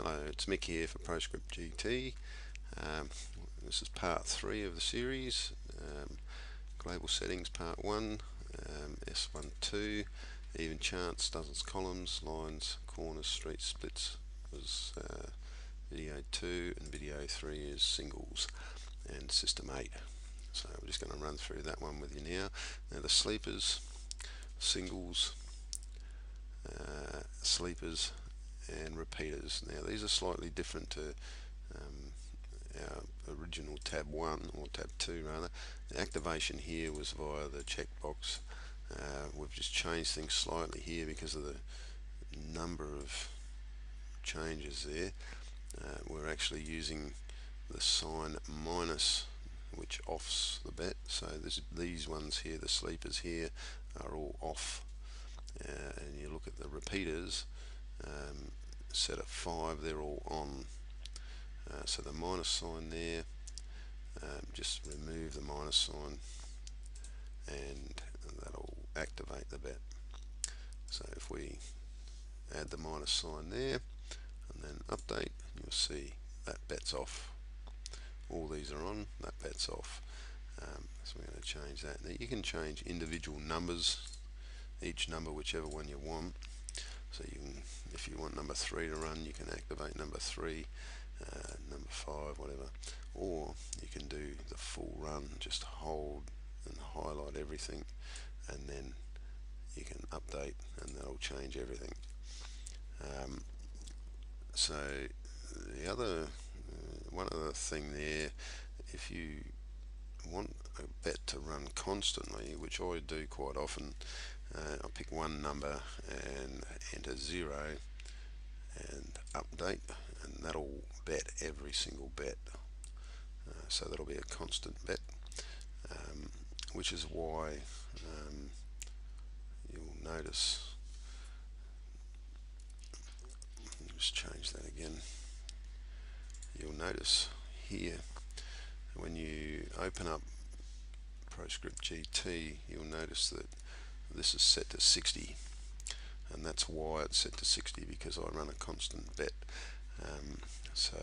Hello, it's Mick here for proscriptgt. This is part 3 of the series. Global settings part 1, S12, even charts, dozens, columns, lines, corners, street splits was video 2, and video 3 is singles and system 8. So we're just going to run through that one with you now. Now the sleepers, singles, sleepers and repeaters. Now these are slightly different to our original tab 1 or tab 2 rather. The activation here was via the checkbox. We've just changed things slightly here because of the number of changes there. We're actually using the sign minus, which offs the bet. So these ones here, the sleepers here, are all off. And you look at the repeaters, set at 5, they're all on. So the minus sign there, just remove the minus sign and that'll activate the bet. So if we add the minus sign there and then update, you'll see that bet's off. All these are on, that bet's off. So we're going to change that. Now you can change individual numbers, each number whichever one you want. So you can, if you want number 3 to run, you can activate number 3, number 5, whatever. Or you can do the full run, just hold and highlight everything, and then you can update and that'll change everything. So the other, one other thing there, if you want a bet to run constantly, which I do quite often, I'll pick one number and enter 0 and update, and that'll bet every single bet. So that'll be a constant bet, which is why you'll notice, just change that again, you'll notice here when you open up proscriptgt, you'll notice that this is set to 60, and that's why it's set to 60, because I run a constant bet. So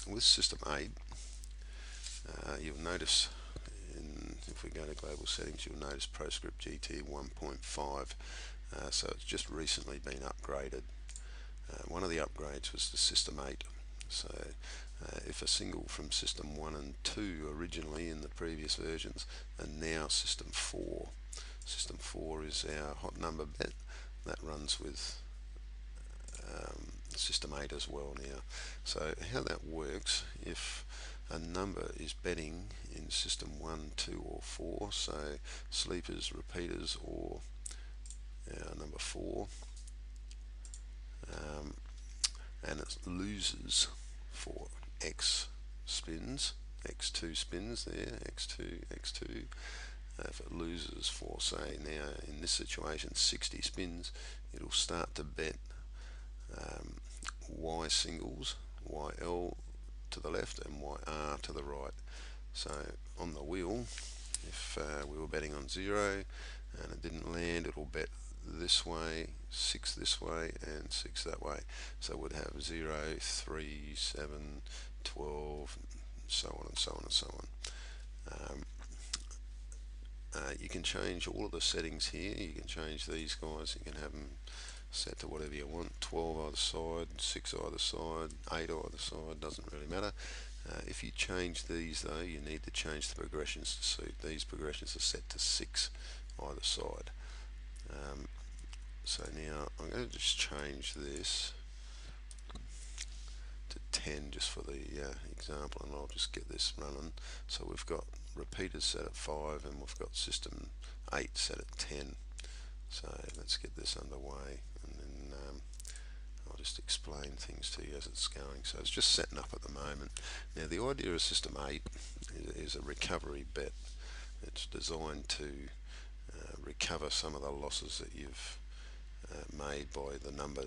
with system 8, you'll notice, if we go to global settings, you'll notice proscriptgt 1.5, so it's just recently been upgraded. One of the upgrades was to system 8. So if a single from system 1 and 2 originally in the previous versions, and now system 4. System 4 is our hot number bet. That runs with system 8 as well now. So how that works, if a number is betting in system 1, 2 or 4, so sleepers, repeaters or number 4, and it loses for X spins, X2 spins there, X2, X2, if it loses for, say now in this situation 60 spins, it'll start to bet Y singles, YL to the left and YR to the right. So on the wheel, if we were betting on 0 and it didn't land, it'll bet this way, 6 this way and 6 that way. So we'd have 0, 3, 7, 12, so on and so on and so on. You can change all of the settings here. You can change these guys, you can have them set to whatever you want, 12 either side, 6 either side, 8 either side, doesn't really matter. If you change these though, you need to change the progressions to suit. These progressions are set to 6 either side. So now I'm going to just change this to 10 just for the example, and I'll just get this running. So we've got repeaters set at 5 and we've got system 8 set at 10. So let's get this underway, and then I'll just explain things to you as it's going. So it's just setting up at the moment. Now the idea of system 8 is a recovery bet. It's designed to recover some of the losses that you've made by the number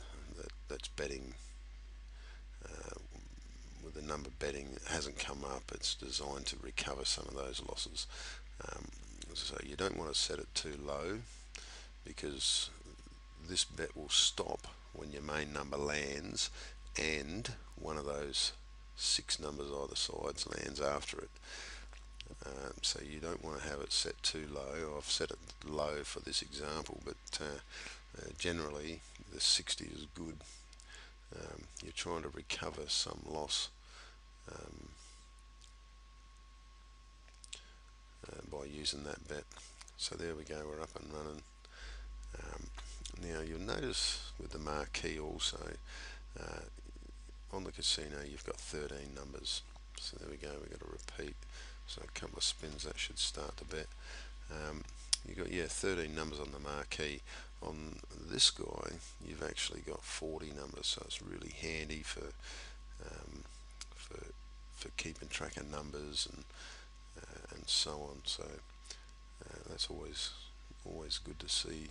that's betting. With the number betting that hasn't come up, it's designed to recover some of those losses. So you don't want to set it too low, because this bet will stop when your main number lands and one of those 6 numbers either sides lands after it. So you don't want to have it set too low. I've set it low for this example, but generally the 60 is good. You're trying to recover some loss by using that bet. So there we go, we're up and running. Now you'll notice with the marquee also, on the casino you've got 13 numbers. So there we go, we've got to repeat. So a couple of spins, that should start to bet. You've got 13 numbers on the marquee. On this guy you've actually got 40 numbers, so it's really handy for keeping track of numbers and so on. So that's always good to see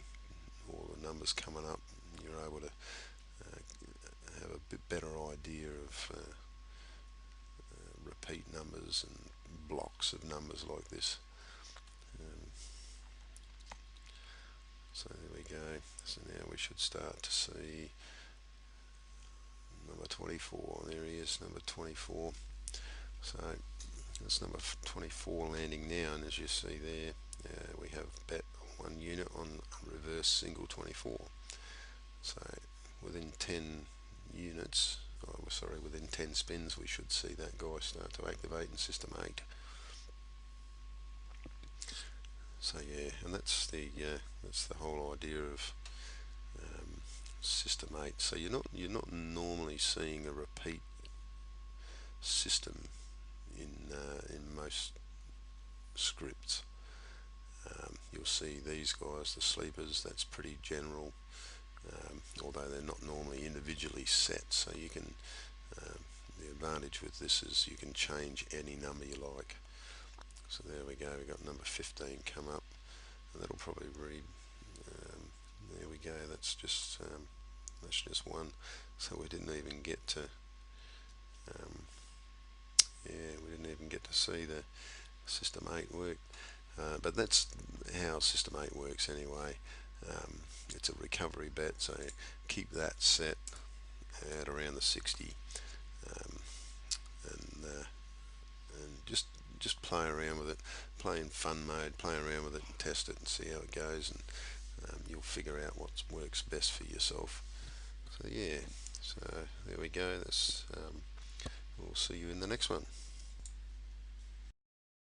all the numbers coming up. You're able to have a bit better idea of repeat numbers and blocks of numbers like this. So there we go. So now we should start to see number 24. There he is, number 24. So that's number 24 landing now, and as you see there, we have bet 1 unit on reverse single 24. So within 10 units, within 10 spins, we should see that guy start to activate in system 8. So yeah, and that's the whole idea of system 8. So you're not normally seeing a repeat system in most scripts. You'll see these guys, the sleepers, that's pretty general, although they're not normally individually set. So you can, the advantage with this is you can change any number you like. So there we go, we've got number 15 come up, and that'll probably read, there we go, that's just one. So we didn't even get to, we didn't even get to see the system 8 work. But that's how system 8 works anyway. It's a recovery bet, so keep that set at around the 60, and just play around with it, play in fun mode, play around with it and test it and see how it goes, and you'll figure out what works best for yourself. So yeah, so there we go. We'll see you in the next one.